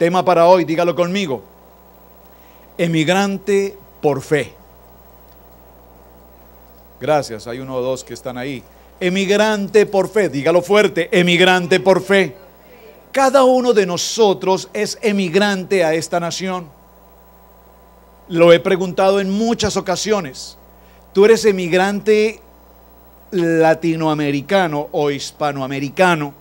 Tema para hoy, dígalo conmigo. Emigrante por fe. Gracias, hay uno o dos que están ahí. Emigrante por fe, dígalo fuerte, emigrante por fe. Cada uno de nosotros es emigrante a esta nación. Lo he preguntado en muchas ocasiones. ¿Tú eres emigrante latinoamericano o hispanoamericano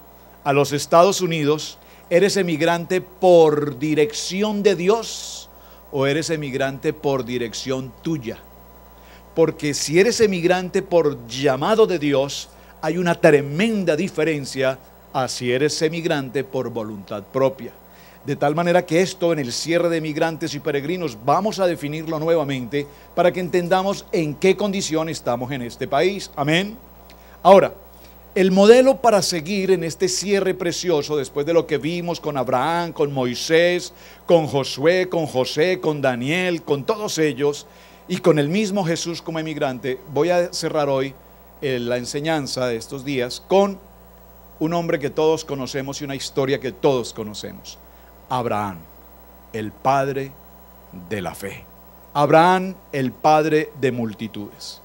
a los Estados Unidos? ¿Eres emigrante por dirección de Dios o eres emigrante por dirección tuya? Porque si eres emigrante por llamado de Dios, hay una tremenda diferencia a si eres emigrante por voluntad propia. De tal manera que esto, en el cierre de migrantes y peregrinos, vamos a definirlo nuevamente para que entendamos en qué condición estamos en este país. Amén. Ahora, el modelo para seguir en este cierre precioso, después de lo que vimos con Abraham, con Moisés, con Josué, con José, con Daniel, con todos ellos, y con el mismo Jesús como emigrante, voy a cerrar hoy la enseñanza de estos días con un hombre que todos conocemos y una historia que todos conocemos. Abraham, el padre de la fe. Abraham, el padre de multitudes.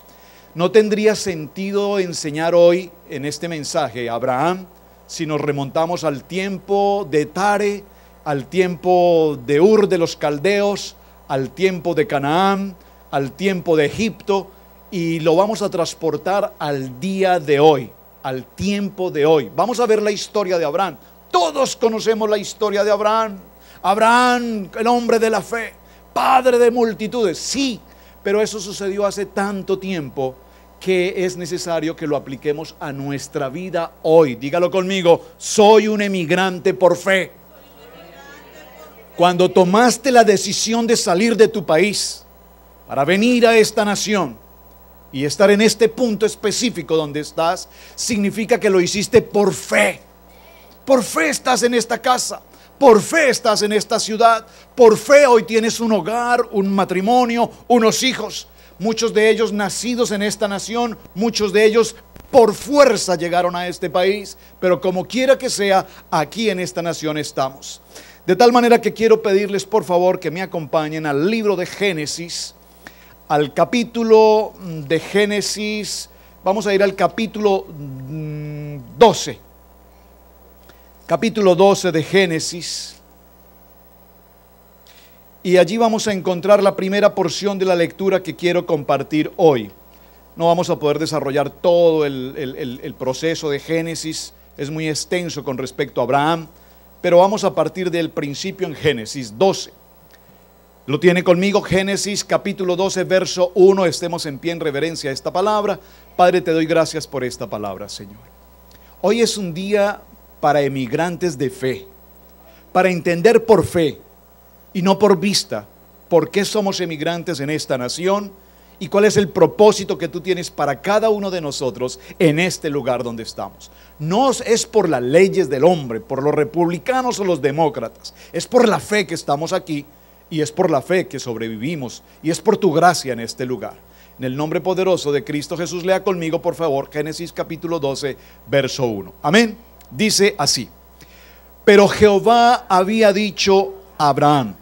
No tendría sentido enseñar hoy en este mensaje a Abraham si nos remontamos al tiempo de Tare, al tiempo de Ur de los Caldeos, al tiempo de Canaán, al tiempo de Egipto, y lo vamos a transportar al día de hoy, al tiempo de hoy. Vamos a ver la historia de Abraham. Todos conocemos la historia de Abraham. Abraham, el hombre de la fe, padre de multitudes, sí, pero eso sucedió hace tanto tiempo que es necesario que lo apliquemos a nuestra vida hoy. Dígalo conmigo, soy un emigrante por fe. Cuando tomaste la decisión de salir de tu país para venir a esta nación y estar en este punto específico donde estás, significa que lo hiciste por fe. Por fe estás en esta casa, por fe estás en esta ciudad, por fe hoy tienes un hogar, un matrimonio, unos hijos, muchos de ellos nacidos en esta nación, muchos de ellos por fuerza llegaron a este país, pero como quiera que sea, aquí en esta nación estamos. De tal manera que quiero pedirles por favor que me acompañen al libro de Génesis, al capítulo de Génesis. Vamos a ir al capítulo 12. Capítulo 12 de Génesis. Y allí vamos a encontrar la primera porción de la lectura que quiero compartir hoy. No vamos a poder desarrollar todo el proceso de Génesis, es muy extenso con respecto a Abraham, pero vamos a partir del principio en Génesis 12. ¿Lo tiene conmigo? Génesis capítulo 12, verso 1. Estemos en pie en reverencia a esta palabra. Padre, te doy gracias por esta palabra, Señor. Hoy es un día para emigrantes de fe, para entender por fe y no por vista por qué somos emigrantes en esta nación y cuál es el propósito que tú tienes para cada uno de nosotros en este lugar donde estamos. No es por las leyes del hombre, por los republicanos o los demócratas, es por la fe que estamos aquí y es por la fe que sobrevivimos y es por tu gracia en este lugar. En el nombre poderoso de Cristo Jesús, lea conmigo por favor Génesis capítulo 12, verso 1. Amén. Dice así: pero Jehová había dicho a Abraham: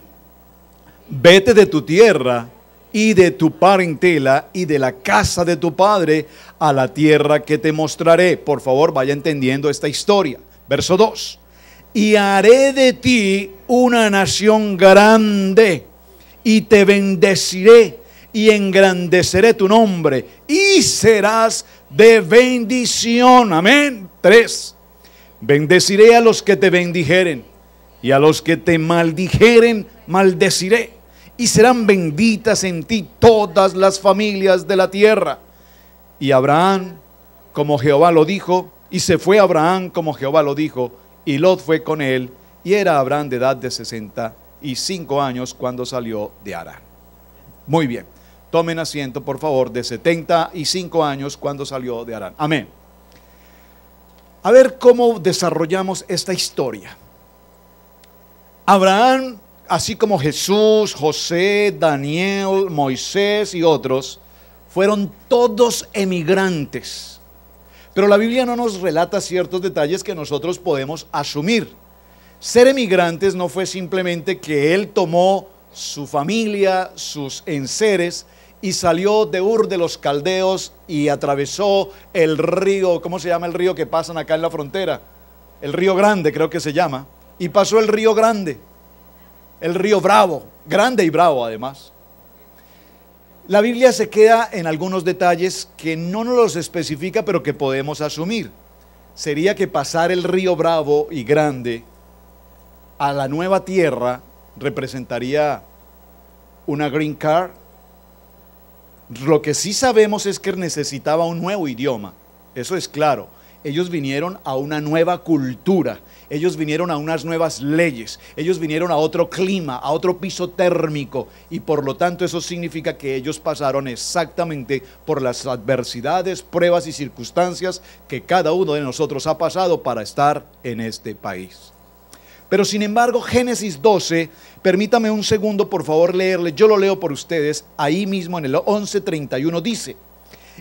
vete de tu tierra y de tu parentela y de la casa de tu padre a la tierra que te mostraré. Por favor, vaya entendiendo esta historia. Verso 2: y haré de ti una nación grande y te bendeciré y engrandeceré tu nombre y serás de bendición. Amén. 3: bendeciré a los que te bendijeren y a los que te maldijeren maldeciré, y serán benditas en ti todas las familias de la tierra. Y Abraham, como Jehová lo dijo, y se fue Abraham como Jehová lo dijo, y Lot fue con él, y era Abraham de edad de 65 años cuando salió de Harán. Muy bien, tomen asiento por favor. De 75 años cuando salió de Harán. Amén. A ver cómo desarrollamos esta historia. Abraham, así como Jesús, José, Daniel, Moisés y otros, fueron todos emigrantes. Pero la Biblia no nos relata ciertos detalles que nosotros podemos asumir. Ser emigrantes no fue simplemente que él tomó su familia, sus enseres, y salió de Ur de los Caldeos y atravesó el río, ¿cómo se llama el río que pasan acá en la frontera? El río Grande, creo que se llama, y pasó el río Grande, el río Bravo, grande y bravo además. La Biblia se queda en algunos detalles que no nos los especifica, pero que podemos asumir. Sería que pasar el río Bravo y Grande a la nueva tierra representaría una green card. Lo que sí sabemos es que necesitaba un nuevo idioma, eso es claro. Ellos vinieron a una nueva cultura, ellos vinieron a unas nuevas leyes, ellos vinieron a otro clima, a otro piso térmico, y por lo tanto eso significa que ellos pasaron exactamente por las adversidades, pruebas y circunstancias que cada uno de nosotros ha pasado para estar en este país. Pero sin embargo, Génesis 12, permítame un segundo por favor leerle, yo lo leo por ustedes, ahí mismo en el 11:31 dice: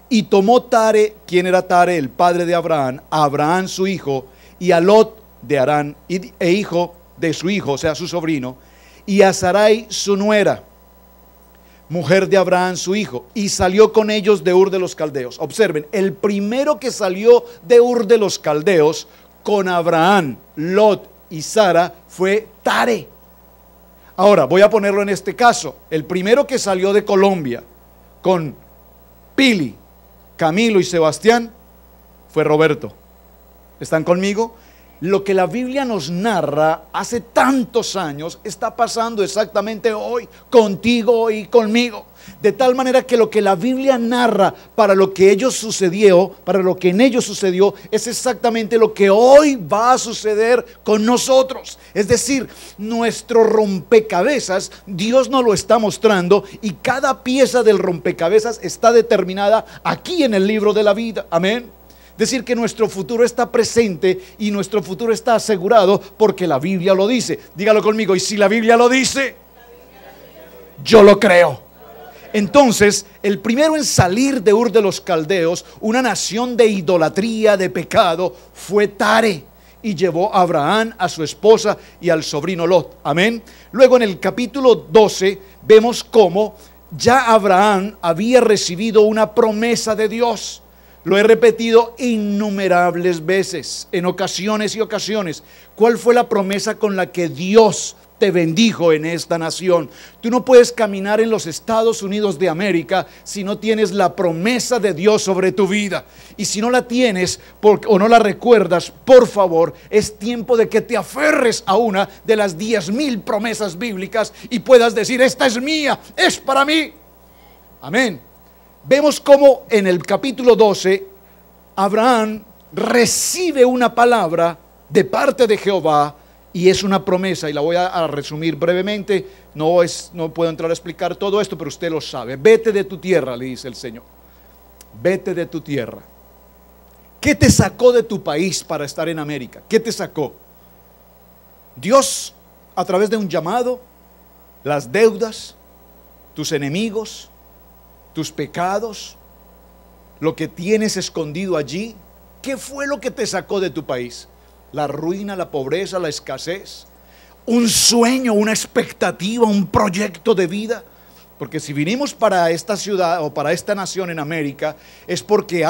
y tomó Tare, ¿quién era Tare? El padre de Abraham, a Abraham su hijo, y a Lot de Harán, e hijo de su hijo, o sea su sobrino, y a Sarai su nuera, mujer de Abraham su hijo, y salió con ellos de Ur de los Caldeos. Observen, el primero que salió de Ur de los Caldeos con Abraham, Lot y Sara fue Tare. Ahora voy a ponerlo en este caso. El primero que salió de Colombia con Pili, Camilo y Sebastián fue Roberto. ¿Están conmigo? Lo que la Biblia nos narra hace tantos años está pasando exactamente hoy contigo y conmigo. De tal manera que lo que la Biblia narra para lo que ellos sucedió, para lo que en ellos sucedió, es exactamente lo que hoy va a suceder con nosotros. Es decir, nuestro rompecabezas, Dios nos lo está mostrando, y cada pieza del rompecabezas está determinada aquí en el libro de la vida. Amén. Decir que nuestro futuro está presente y nuestro futuro está asegurado porque la Biblia lo dice. Dígalo conmigo: y si la Biblia lo dice, yo lo creo. Entonces, el primero en salir de Ur de los Caldeos, una nación de idolatría, de pecado, fue Tare, y llevó a Abraham, a su esposa y al sobrino Lot. Amén. Luego en el capítulo 12 vemos cómo ya Abraham había recibido una promesa de Dios. Lo he repetido innumerables veces, en ocasiones y ocasiones. ¿Cuál fue la promesa con la que Dios te bendijo en esta nación? Tú no puedes caminar en los Estados Unidos de América si no tienes la promesa de Dios sobre tu vida. Y si no la tienes o no la recuerdas, por favor, es tiempo de que te aferres a una de las 10,000 promesas bíblicas y puedas decir: esta es mía, es para mí. Amén. Vemos cómo en el capítulo 12 Abraham recibe una palabra de parte de Jehová, y es una promesa, y la voy a resumir brevemente. No puedo entrar a explicar todo esto, pero usted lo sabe. Vete de tu tierra, le dice el Señor. Vete de tu tierra. ¿Qué te sacó de tu país para estar en América? ¿Qué te sacó? Dios, a través de un llamado, las deudas, tus enemigos, tus pecados, lo que tienes escondido allí. ¿Qué fue lo que te sacó de tu país? La ruina, la pobreza, la escasez, un sueño, una expectativa, un proyecto de vida. Porque si vinimos para esta ciudad o para esta nación en América, es porque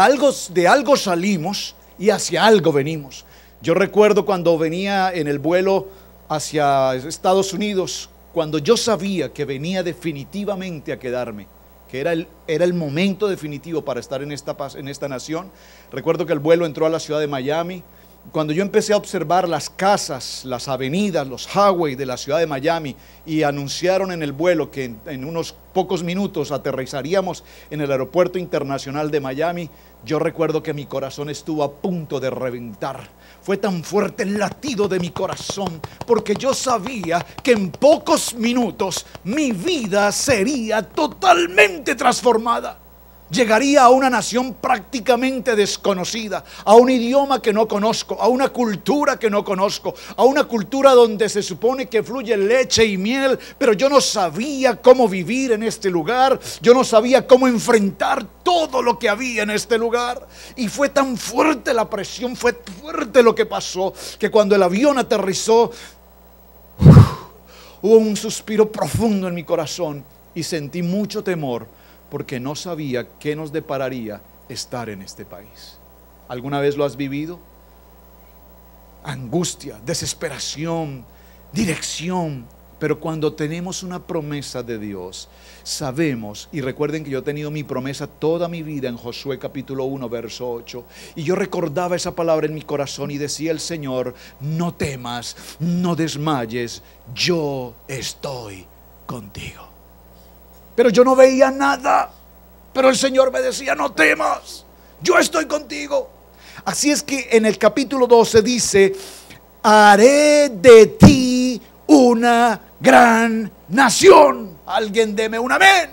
de algo salimos y hacia algo venimos. Yo recuerdo cuando venía en el vuelo hacia Estados Unidos, cuando yo sabía que venía definitivamente a quedarme, que era el momento definitivo para estar en esta nación. Recuerdo que el vuelo entró a la ciudad de Miami. Cuando yo empecé a observar las casas, las avenidas, los highways de la ciudad de Miami, y anunciaron en el vuelo que en unos pocos minutos aterrizaríamos en el aeropuerto internacional de Miami, yo recuerdo que mi corazón estuvo a punto de reventar. Fue tan fuerte el latido de mi corazón, porque yo sabía que en pocos minutos mi vida sería totalmente transformada. Llegaría a una nación prácticamente desconocida, a un idioma que no conozco, a una cultura que no conozco, a una cultura donde se supone que fluye leche y miel, pero yo no sabía cómo vivir en este lugar, yo no sabía cómo enfrentar todo lo que había en este lugar. Y fue tan fuerte la presión, fue fuerte lo que pasó, que cuando el avión aterrizó, hubo un suspiro profundo en mi corazón y sentí mucho temor porque no sabía qué nos depararía estar en este país. ¿Alguna vez lo has vivido? Angustia, desesperación, dirección. Pero cuando tenemos una promesa de Dios, sabemos, y recuerden que yo he tenido mi promesa toda mi vida en Josué capítulo 1 verso 8, y yo recordaba esa palabra en mi corazón y decía el Señor: no temas, no desmayes, yo estoy contigo. Pero yo no veía nada, pero el Señor me decía: no temas, yo estoy contigo. Así es que en el capítulo 12 dice: haré de ti una gran nación. Alguien deme un amén.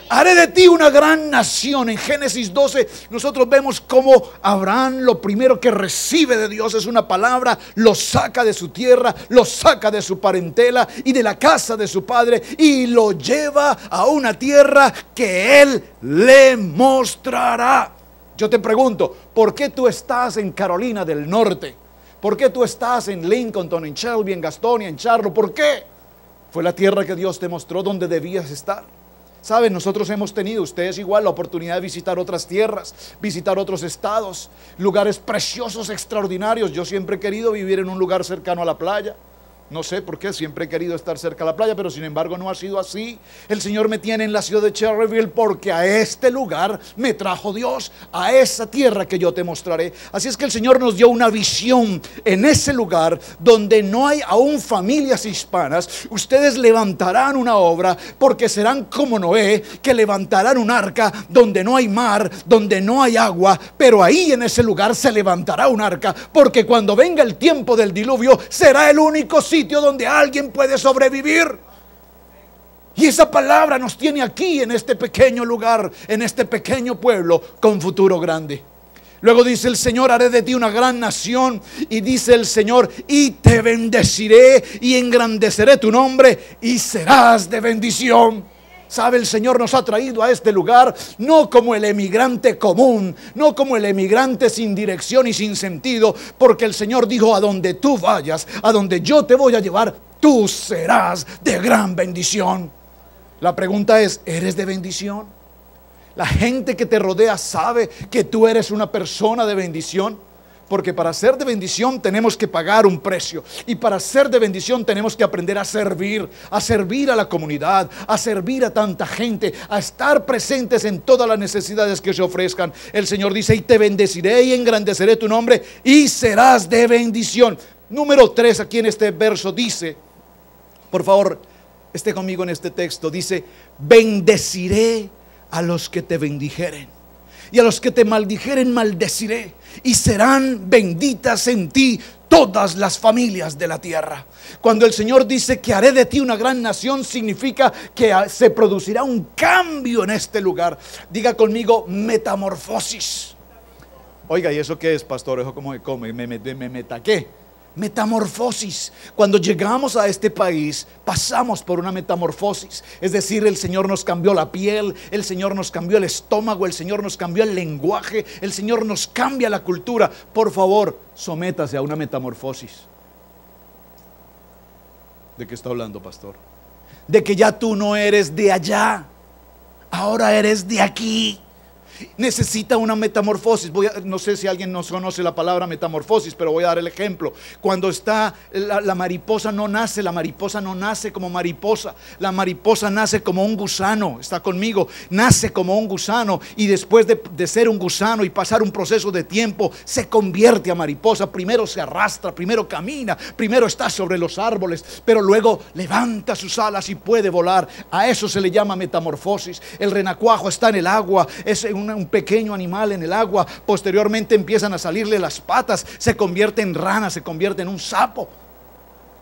Haré de ti una gran nación. En Génesis 12 nosotros vemos cómo Abraham lo primero que recibe de Dios es una palabra. Lo saca de su tierra, lo saca de su parentela y de la casa de su padre y lo lleva a una tierra que él le mostrará. Yo te pregunto, ¿por qué tú estás en Carolina del Norte? ¿Por qué tú estás en Lincoln, en Shelby, en Gastonia, en Charlotte? ¿Por qué? Fue la tierra que Dios te mostró donde debías estar. Saben, nosotros hemos tenido, ustedes igual, la oportunidad de visitar otras tierras, visitar otros estados, lugares preciosos, extraordinarios. Yo siempre he querido vivir en un lugar cercano a la playa. No sé por qué, siempre he querido estar cerca de la playa, pero sin embargo no ha sido así. El Señor me tiene en la ciudad de Cherryville porque a este lugar me trajo Dios, a esa tierra que yo te mostraré. Así es que el Señor nos dio una visión en ese lugar donde no hay aún familias hispanas. Ustedes levantarán una obra porque serán como Noé, que levantarán un arca donde no hay mar, donde no hay agua, pero ahí en ese lugar se levantará un arca, porque cuando venga el tiempo del diluvio será el único sitio donde alguien puede sobrevivir. Y esa palabra nos tiene aquí en este pequeño lugar, en este pequeño pueblo con futuro grande. Luego dice el Señor: haré de ti una gran nación. Y dice el Señor: y te bendeciré y engrandeceré tu nombre y serás de bendición. ¿Sabe? El Señor nos ha traído a este lugar no como el emigrante común, no como el emigrante sin dirección y sin sentido, porque el Señor dijo: a donde tú vayas, a donde yo te voy a llevar, tú serás de gran bendición. La pregunta es: ¿eres de bendición? ¿La gente que te rodea sabe que tú eres una persona de bendición? Porque para ser de bendición tenemos que pagar un precio. Y para ser de bendición tenemos que aprender a servir a la comunidad, a servir a tanta gente, a estar presentes en todas las necesidades que se ofrezcan. El Señor dice: y te bendeciré y engrandeceré tu nombre y serás de bendición. Número 3 aquí en este verso dice, por favor, esté conmigo en este texto, dice: bendeciré a los que te bendijeren, y a los que te maldijeren maldeciré, y serán benditas en ti todas las familias de la tierra. Cuando el Señor dice que haré de ti una gran nación, significa que se producirá un cambio en este lugar. Diga conmigo: metamorfosis. Oiga, ¿y eso qué es, pastor? ¿Eso cómo se come? ¿Qué? Metamorfosis. Cuando llegamos a este país pasamos por una metamorfosis. Es decir, el Señor nos cambió la piel, el Señor nos cambió el estómago, el Señor nos cambió el lenguaje, el Señor nos cambia la cultura. Por favor, sométase a una metamorfosis. ¿De qué está hablando, pastor? De que ya tú no eres de allá, ahora eres de aquí. Necesita una metamorfosis. No sé si alguien no conoce la palabra metamorfosis, pero voy a dar el ejemplo. Cuando está la mariposa no nace como mariposa. La mariposa nace como un gusano. Está conmigo. Nace como un gusano y después de ser un gusano y pasar un proceso de tiempo, se convierte a mariposa. Primero se arrastra, primero camina, primero está sobre los árboles, pero luego levanta sus alas y puede volar. A eso se le llama metamorfosis. El renacuajo está en el agua, es un pequeño animal en el agua. Posteriormente empiezan a salirle las patas, se convierte en rana, se convierte en un sapo.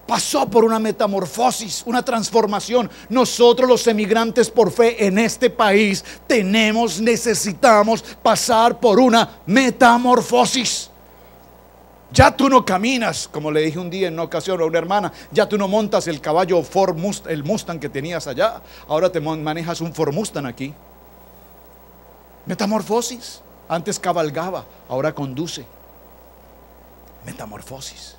Pasó por una metamorfosis, una transformación. Nosotros los emigrantes por fe en este país necesitamos pasar por una metamorfosis. Ya tú no caminas, como le dije un día en una ocasión a una hermana, ya tú no montas el caballo Ford Mustang, el Mustang que tenías allá. Ahora te manejas un Ford Mustang aquí. Metamorfosis. Antes cabalgaba, ahora conduce. Metamorfosis.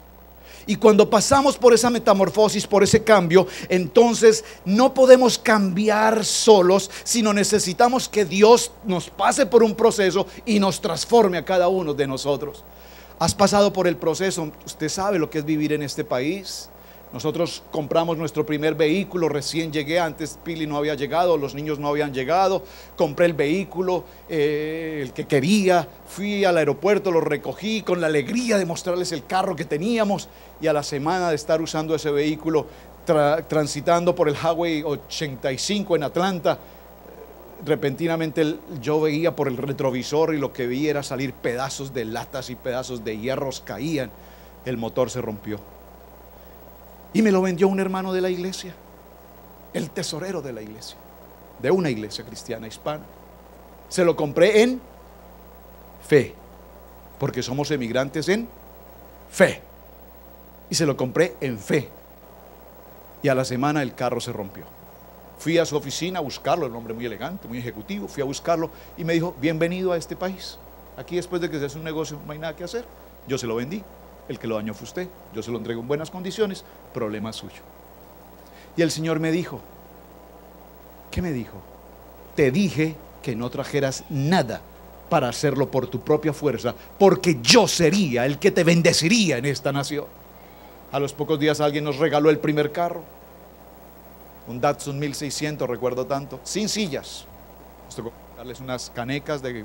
Y cuando pasamos por esa metamorfosis, por ese cambio, entonces no podemos cambiar solos, sino necesitamos que Dios nos pase por un proceso y nos transforme a cada uno de nosotros. ¿Has pasado por el proceso? Usted sabe lo que es vivir en este país. Nosotros compramos nuestro primer vehículo, recién llegué, antes Pili no había llegado, los niños no habían llegado, compré el vehículo, el que quería, fui al aeropuerto, lo recogí con la alegría de mostrarles el carro que teníamos, y a la semana de estar usando ese vehículo, transitando por el Highway 85 en Atlanta, repentinamente yo veía por el retrovisor y lo que vi era salir pedazos de latas y pedazos de hierros caían, el motor se rompió. Y me lo vendió un hermano de la iglesia, el tesorero de la iglesia, de una iglesia cristiana hispana. Se lo compré en fe, porque somos emigrantes en fe. Y se lo compré en fe. Y a la semana el carro se rompió. Fui a su oficina a buscarlo, el hombre muy elegante, muy ejecutivo. Fui a buscarlo y me dijo: bienvenido a este país. Aquí, después de que se hace un negocio, no hay nada que hacer. Yo se lo vendí. El que lo dañó fue usted. Yo se lo entrego en buenas condiciones. Problema suyo. Y el Señor me dijo, ¿qué me dijo? Te dije que no trajeras nada para hacerlo por tu propia fuerza, porque yo sería el que te bendeciría en esta nación. A los pocos días alguien nos regaló el primer carro, un Datsun 1600, recuerdo tanto, sin sillas. Nos tocó darles unas canecas de...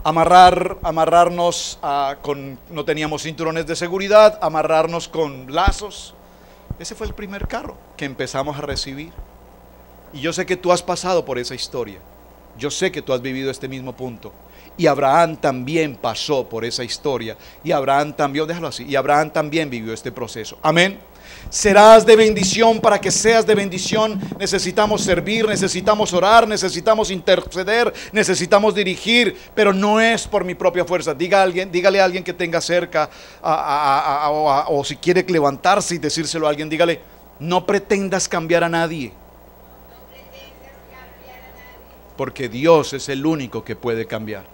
amarrarnos no teníamos cinturones de seguridad, amarrarnos con lazos. Ese fue el primer carro que empezamos a recibir. Y yo sé que tú has pasado por esa historia. Yo sé que tú has vivido este mismo punto. Y Abraham también pasó por esa historia. Y Abraham también, déjalo así, y Abraham también vivió este proceso. Amén. Serás de bendición. Para que seas de bendición necesitamos servir, necesitamos orar, necesitamos interceder, necesitamos dirigir, pero no es por mi propia fuerza. Dígale a alguien que tenga cerca, o si quiere levantarse y decírselo a alguien, dígale: no pretendas cambiar a nadie, porque Dios es el único que puede cambiar.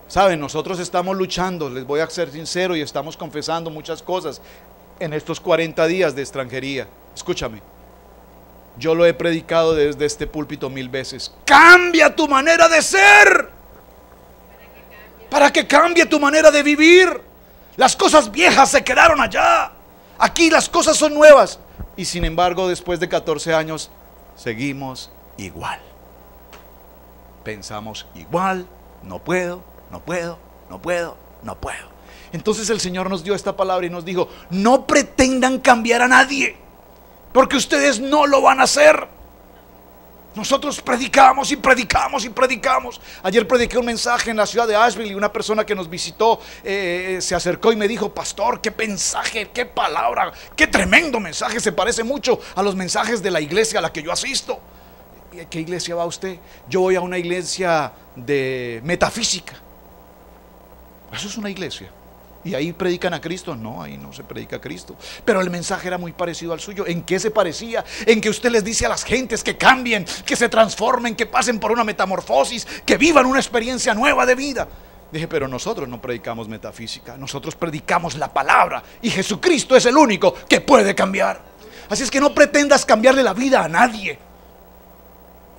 Saben, nosotros estamos luchando, les voy a ser sincero, y estamos confesando muchas cosas en estos 40 días de extranjería. Escúchame, yo lo he predicado desde este púlpito 1000 veces. Cambia tu manera de ser, para que cambie tu manera de vivir. Las cosas viejas se quedaron allá, aquí las cosas son nuevas. Y sin embargo, después de 14 años seguimos igual. Pensamos igual: no puedo, no puedo, no puedo, no puedo. Entonces el Señor nos dio esta palabra y nos dijo: no pretendan cambiar a nadie, porque ustedes no lo van a hacer. Nosotros predicamos y predicamos y predicamos. Ayer prediqué un mensaje en la ciudad de Asheville, y una persona que nos visitó se acercó y me dijo: pastor, qué mensaje, qué palabra, qué tremendo mensaje. Se parece mucho a los mensajes de la iglesia a la que yo asisto. ¿A qué iglesia va usted? Yo voy a una iglesia de metafísica. Eso es una iglesia. ¿Y ahí predican a Cristo? No, ahí no se predica a Cristo. Pero el mensaje era muy parecido al suyo. ¿En qué se parecía? En que usted les dice a las gentes que cambien, que se transformen, que pasen por una metamorfosis, que vivan una experiencia nueva de vida. Dije: pero nosotros no predicamos metafísica, nosotros predicamos la palabra, y Jesucristo es el único que puede cambiar. Así es que no pretendas cambiarle la vida a nadie.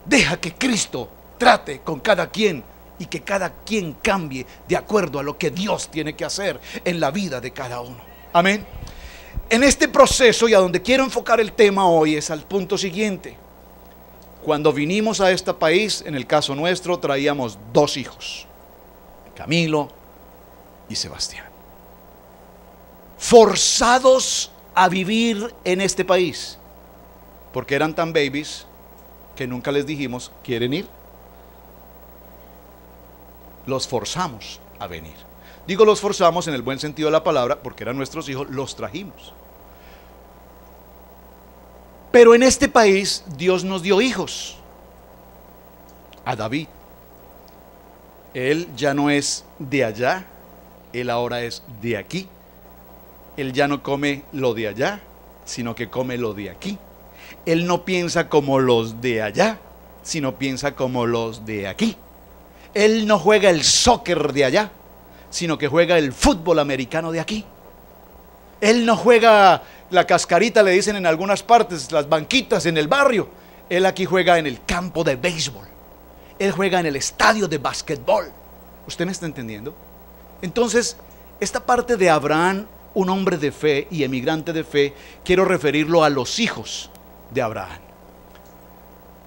Deja que Cristo trate con cada quien, y que cada quien cambie de acuerdo a lo que Dios tiene que hacer en la vida de cada uno. Amén. En este proceso, y a donde quiero enfocar el tema hoy, es al punto siguiente. Cuando vinimos a este país, en el caso nuestro, traíamos 2 hijos, Camilo y Sebastián, forzados a vivir en este país, porque eran tan babies que nunca les dijimos: ¿quieren ir? Los forzamos a venir. Digo los forzamos en el buen sentido de la palabra, porque eran nuestros hijos, los trajimos. Pero en este país Dios nos dio hijos. A David, él ya no es de allá, Él ahora es de aquí. Él ya no come lo de allá, sino que come lo de aquí. Él no piensa como los de allá, sino piensa como los de aquí. Él no juega el soccer de allá, sino que juega el fútbol americano de aquí. Él no juega la cascarita, le dicen en algunas partes, las banquitas en el barrio. Él aquí juega en el campo de béisbol. Él juega en el estadio de básquetbol. ¿Usted me está entendiendo? Entonces, esta parte de Abraham, un hombre de fe y emigrante de fe, quiero referirlo a los hijos de Abraham.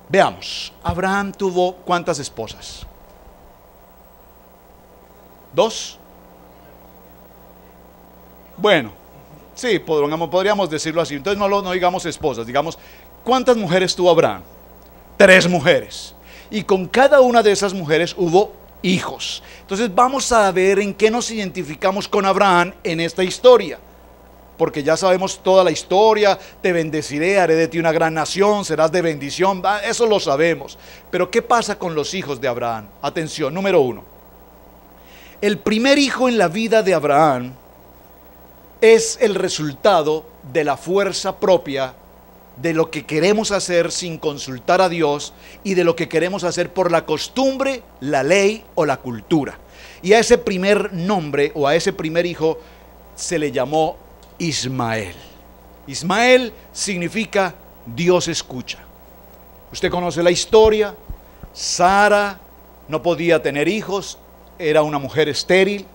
Veamos, Abraham tuvo ¿cuántas esposas? ¿2? Bueno, sí, podríamos decirlo así. Entonces no digamos esposas, digamos, ¿cuántas mujeres tuvo Abraham? 3 mujeres. Y con cada una de esas mujeres hubo hijos. Entonces vamos a ver en qué nos identificamos con Abraham en esta historia. Porque ya sabemos toda la historia, te bendeciré, haré de ti una gran nación, serás de bendición, eso lo sabemos. Pero ¿qué pasa con los hijos de Abraham? Atención, número 1. El primer hijo en la vida de Abraham es el resultado de la fuerza propia de lo que queremos hacer sin consultar a Dios y de lo que queremos hacer por la costumbre, la ley o la cultura. Y a ese primer nombre o a ese primer hijo se le llamó Ismael. Ismael significa Dios escucha. Usted conoce la historia. Sara no podía tener hijos, era una mujer estéril.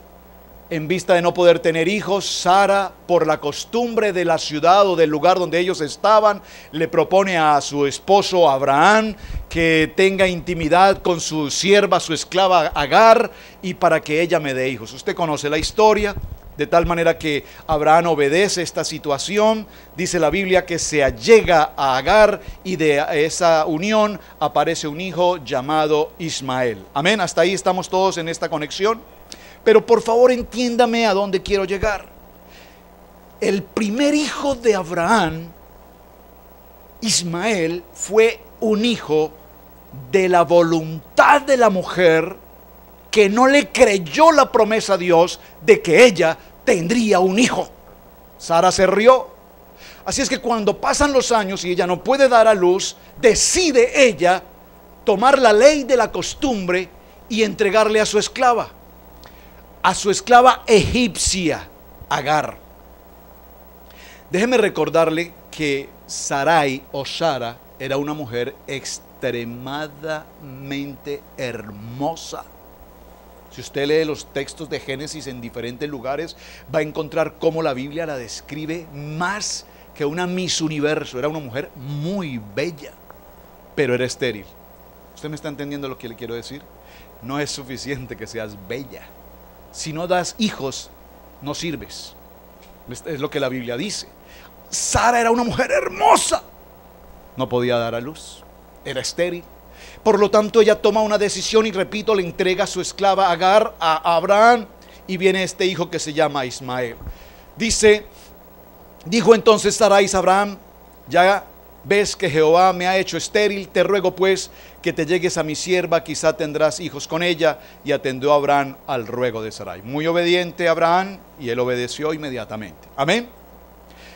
En vista de no poder tener hijos, Sara, por la costumbre de la ciudad o del lugar donde ellos estaban, le propone a su esposo Abraham que tenga intimidad con su sierva, su esclava Agar, y para que ella me dé hijos. Usted conoce la historia, de tal manera que Abraham obedece esta situación. Dice la Biblia que se allega a Agar y de esa unión aparece un hijo llamado Ismael. Amén, hasta ahí estamos todos en esta conexión. Pero por favor entiéndame a dónde quiero llegar. El primer hijo de Abraham, Ismael, fue un hijo de la voluntad de la mujer que no le creyó la promesa a Dios de que ella tendría un hijo. Sara se rió. Así es que cuando pasan los años y ella no puede dar a luz, decide ella tomar la ley de la costumbre y entregarle a su esclava egipcia, Agar. Déjeme recordarle que Sarai o Sara era una mujer extremadamente hermosa. Si usted lee los textos de Génesis en diferentes lugares, va a encontrar cómo la Biblia la describe más que una Miss Universo. Era una mujer muy bella, pero era estéril. ¿Usted me está entendiendo lo que le quiero decir? No es suficiente que seas bella. Si no das hijos, no sirves. Es lo que la Biblia dice. Sara era una mujer hermosa. No podía dar a luz. Era estéril. Por lo tanto, ella toma una decisión y, repito, le entrega a su esclava Agar a Abraham. Y viene este hijo que se llama Ismael. Dijo entonces Sarai a Abraham: ya ves que Jehová me ha hecho estéril, te ruego pues que te llegues a mi sierva, quizá tendrás hijos con ella. Y atendió Abraham al ruego de Sarai. Muy obediente Abraham, y él obedeció inmediatamente. Amén.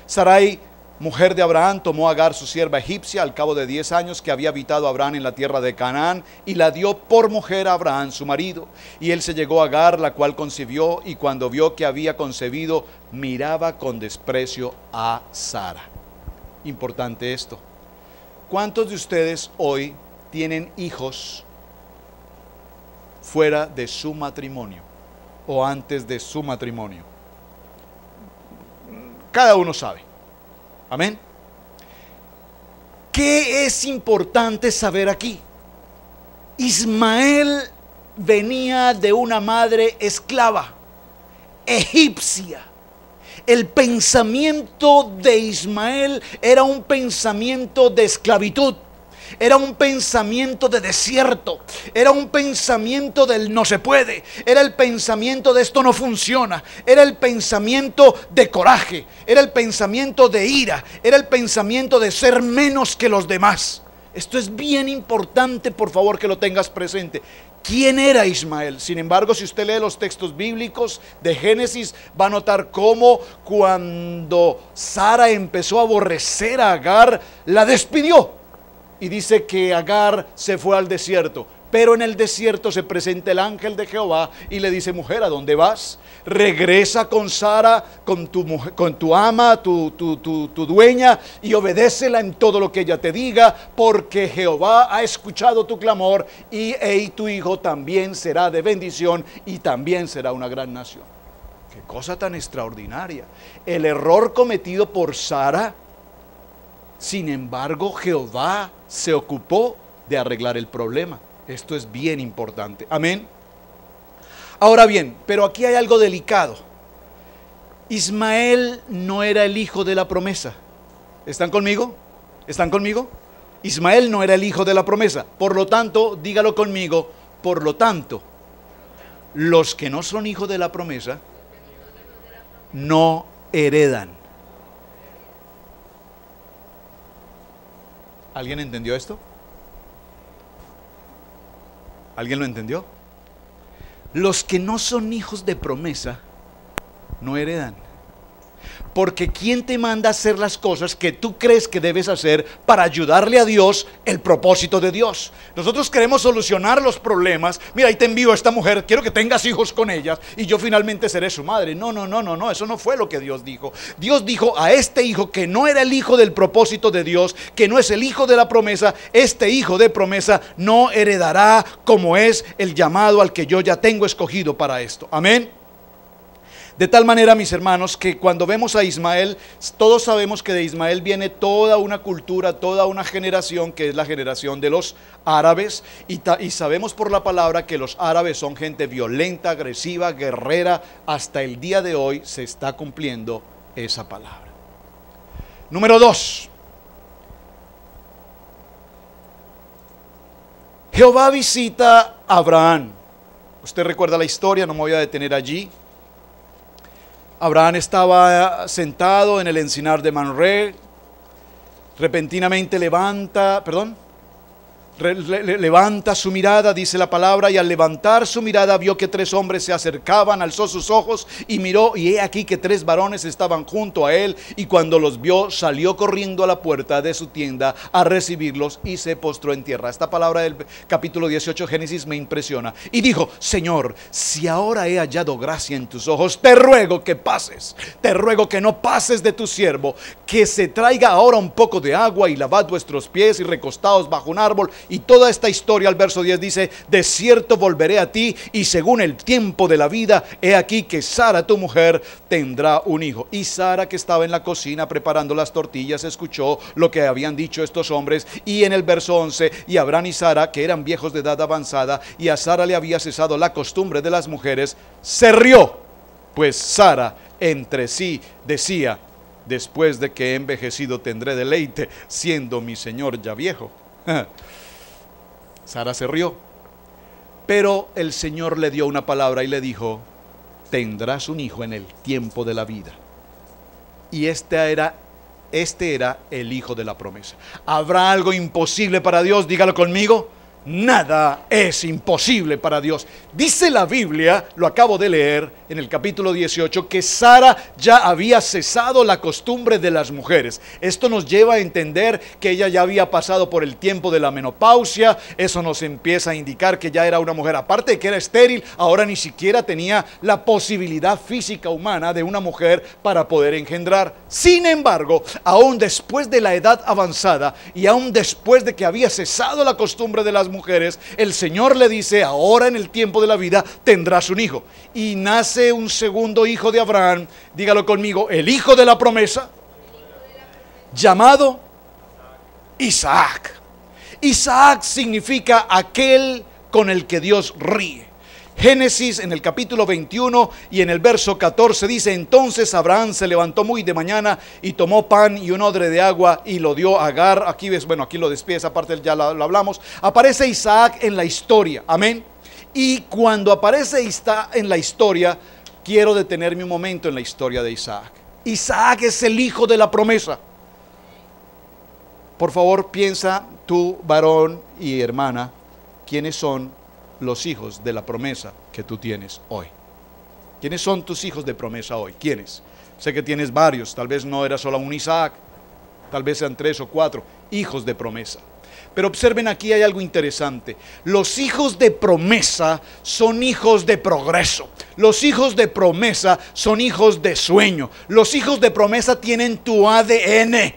Sarai, mujer de Abraham, tomó a Agar su sierva egipcia al cabo de 10 años que había habitado Abraham en la tierra de Canaán, y la dio por mujer a Abraham su marido. Y él se llegó a Agar, la cual concibió, y cuando vio que había concebido, miraba con desprecio a Sara. Importante esto. ¿Cuántos de ustedes hoy tienen hijos fuera de su matrimonio o antes de su matrimonio? Cada uno sabe. Amén. ¿Qué es importante saber aquí? Ismael venía de una madre esclava, egipcia. El pensamiento de Ismael era un pensamiento de esclavitud. Era un pensamiento de desierto. Era un pensamiento del no se puede. Era el pensamiento de esto no funciona. Era el pensamiento de coraje. Era el pensamiento de ira. Era el pensamiento de ser menos que los demás. Esto es bien importante, por favor, que lo tengas presente. quién era Ismael. Sin embargo, si usted lee los textos bíblicos de Génesis, va a notar cómo cuando Sara empezó a aborrecer a Agar, la despidió. Y dice que Agar se fue al desierto. Pero en el desierto se presenta el ángel de Jehová y le dice: mujer, ¿a dónde vas? Regresa con Sara, con tu ama, tu dueña, y obedécela en todo lo que ella te diga, porque Jehová ha escuchado tu clamor, y tu hijo también será de bendición y también será una gran nación. Qué cosa tan extraordinaria. El error cometido por Sara, sin embargo, Jehová se ocupó de arreglar el problema. Esto es bien importante. Amén. Ahora bien, pero aquí hay algo delicado. Ismael no era el hijo de la promesa. ¿Están conmigo? ¿Están conmigo? Ismael no era el hijo de la promesa. Por lo tanto, dígalo conmigo, por lo tanto, los que no son hijos de la promesa no heredan. ¿Alguien entendió esto? ¿Alguien lo entendió? Los que no son hijos de promesa no heredan. Porque ¿quién te manda a hacer las cosas que tú crees que debes hacer para ayudarle a Dios, el propósito de Dios? Nosotros queremos solucionar los problemas. Mira, ahí te envío a esta mujer, quiero que tengas hijos con ellas y yo finalmente seré su madre. No, eso no fue lo que Dios dijo. Dios dijo a este hijo que no era el hijo del propósito de Dios, que no es el hijo de la promesa. Este hijo de promesa no heredará, como es el llamado al que yo ya tengo escogido para esto. Amén. De tal manera, mis hermanos, que cuando vemos a Ismael, todos sabemos que de Ismael viene toda una cultura, toda una generación, que es la generación de los árabes, y sabemos por la palabra que los árabes son gente violenta, agresiva, guerrera. Hasta el día de hoy se está cumpliendo esa palabra. Número 2. Jehová visita a Abraham. Usted recuerda la historia, no me voy a detener allí. Abraham estaba sentado en el encinar de Mamre. Repentinamente levanta su mirada, dice la palabra, y al levantar su mirada vio que 3 hombres se acercaban, alzó sus ojos y miró, y he aquí que 3 varones estaban junto a él, y cuando los vio salió corriendo a la puerta de su tienda a recibirlos y se postró en tierra. Esta palabra del capítulo 18 Génesis me impresiona. Y dijo: Señor, si ahora he hallado gracia en tus ojos, te ruego que pases, te ruego que no pases de tu siervo, que se traiga ahora un poco de agua y lavad vuestros pies y recostaos bajo un árbol. Y toda esta historia al verso 10 dice: de cierto volveré a ti, y según el tiempo de la vida, he aquí que Sara tu mujer tendrá un hijo. Y Sara, que estaba en la cocina preparando las tortillas, escuchó lo que habían dicho estos hombres. Y en el verso 11, y Abraham y Sara, que eran viejos de edad avanzada, y a Sara le había cesado la costumbre de las mujeres, se rió, pues Sara entre sí decía: después de que he envejecido tendré deleite, siendo mi señor ya viejo. Sara se rió, pero el Señor le dio una palabra y le dijo: tendrás un hijo en el tiempo de la vida. Y este era el hijo de la promesa. ¿Habrá algo imposible para Dios? Dígalo conmigo. Nada es imposible para Dios. Dice la Biblia, lo acabo de leer en el capítulo 18, que Sara ya había cesado la costumbre de las mujeres. Esto nos lleva a entender que ella ya había pasado por el tiempo de la menopausia. Eso nos empieza a indicar que ya era una mujer, aparte de que era estéril, ahora ni siquiera tenía la posibilidad física humana de una mujer para poder engendrar. Sin embargo, aún después de la edad avanzada y aún después de que había cesado la costumbre de las mujeres, el Señor le dice: ahora en el tiempo de la vida tendrás un hijo. Y nace un segundo hijo de Abraham, dígalo conmigo, el hijo de la promesa, llamado Isaac. Isaac significa aquel con el que Dios ríe. Génesis en el capítulo 21 y en el verso 14 dice: entonces Abraham se levantó muy de mañana y tomó pan y un odre de agua y lo dio a Agar. Aquí ves, bueno, aquí lo despide, esa parte ya lo hablamos. Aparece Isaac en la historia, amén. Y cuando aparece Isaac en la historia, quiero detenerme un momento en la historia de Isaac. Isaac es el hijo de la promesa. Por favor, piensa tú, varón y hermana, ¿quiénes son los hijos de la promesa que tú tienes hoy. ¿Quiénes son tus hijos de promesa hoy? ¿Quiénes? Sé que tienes varios, tal vez no era solo un Isaac, tal vez sean 3 o 4 hijos de promesa. Pero observen, aquí hay algo interesante. Los hijos de promesa son hijos de progreso. Los hijos de promesa son hijos de sueño. Los hijos de promesa tienen tu ADN.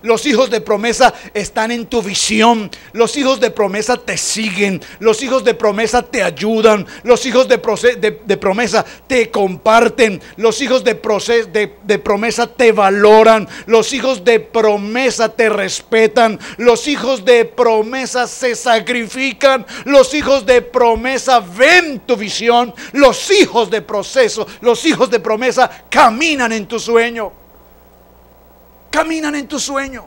Los hijos de promesa están en tu visión. Los hijos de promesa te siguen. Los hijos de promesa te ayudan. Los hijos de promesa te comparten. Los hijos de promesa te valoran. Los hijos de promesa te respetan. Los hijos de promesa se sacrifican. Los hijos de promesa ven tu visión. Los hijos de proceso, los hijos de promesa caminan en tu sueño. Caminan en tu sueño.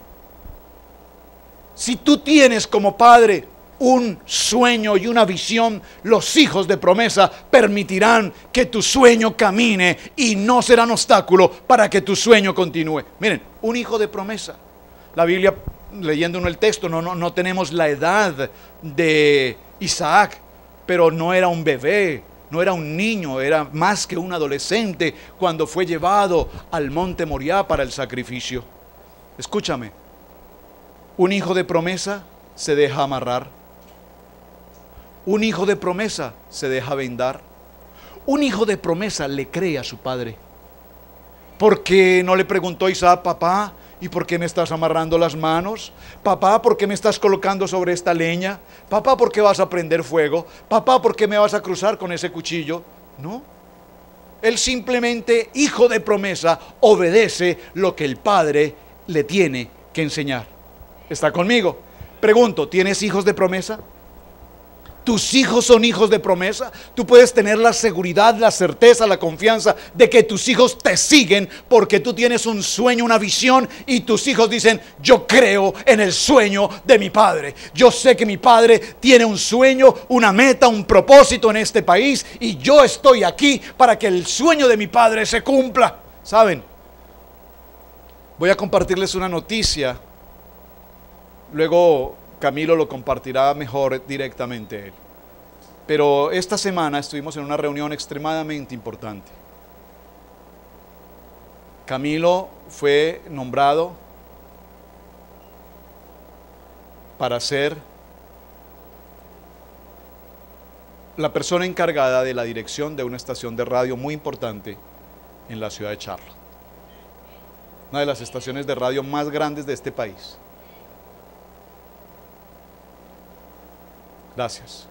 Si tú tienes como padre un sueño y una visión, los hijos de promesa permitirán que tu sueño camine y no serán obstáculo para que tu sueño continúe. Miren, un hijo de promesa. La Biblia, leyendo en el texto, no tenemos la edad de Isaac, pero no era un bebé. No era un niño, era más que un adolescente cuando fue llevado al monte Moriah para el sacrificio. Escúchame, un hijo de promesa se deja amarrar. Un hijo de promesa se deja vendar. Un hijo de promesa le cree a su padre. ¿Por qué no le preguntó Isaac: papá, ¿y por qué me estás amarrando las manos? Papá, ¿por qué me estás colocando sobre esta leña? Papá, ¿por qué vas a prender fuego? Papá, ¿por qué me vas a cruzar con ese cuchillo? No. Él simplemente, hijo de promesa, obedece lo que el padre le tiene que enseñar. ¿Está conmigo? Pregunto, ¿tienes hijos de promesa? ¿Tus hijos son hijos de promesa? Tú puedes tener la seguridad, la certeza, la confianza de que tus hijos te siguen porque tú tienes un sueño, una visión, y tus hijos dicen: yo creo en el sueño de mi padre. Yo sé que mi padre tiene un sueño, una meta, un propósito en este país, y yo estoy aquí para que el sueño de mi padre se cumpla. ¿Saben? Voy a compartirles una noticia. Luego Camilo lo compartirá mejor directamente él. Pero esta semana estuvimos en una reunión extremadamente importante. Camilo fue nombrado para ser la persona encargada de la dirección de una estación de radio muy importante en la ciudad de Charlotte. Una de las estaciones de radio más grandes de este país. Gracias.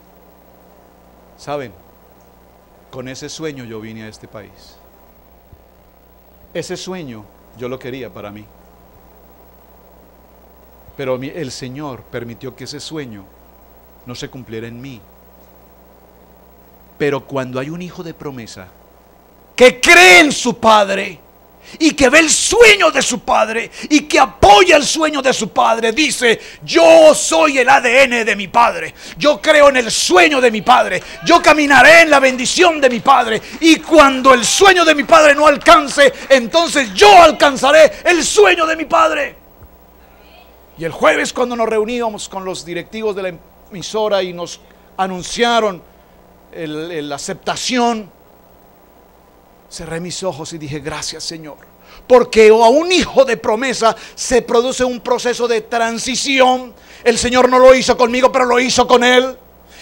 ¿Saben? Con ese sueño yo vine a este país. Ese sueño yo lo quería para mí. Pero el Señor permitió que ese sueño no se cumpliera en mí. Pero cuando hay un hijo de promesa que cree en su padre y que ve el sueño de su padre y que apoya el sueño de su padre, dice: yo soy el ADN de mi padre, yo creo en el sueño de mi padre, yo caminaré en la bendición de mi padre, y cuando el sueño de mi padre no alcance, entonces yo alcanzaré el sueño de mi padre. Y el jueves, cuando nos reuníamos con los directivos de la emisora y nos anunciaron la aceptación, cerré mis ojos y dije: gracias, Señor, porque a un hijo de promesa se produce un proceso de transición. El Señor no lo hizo conmigo, pero lo hizo con él,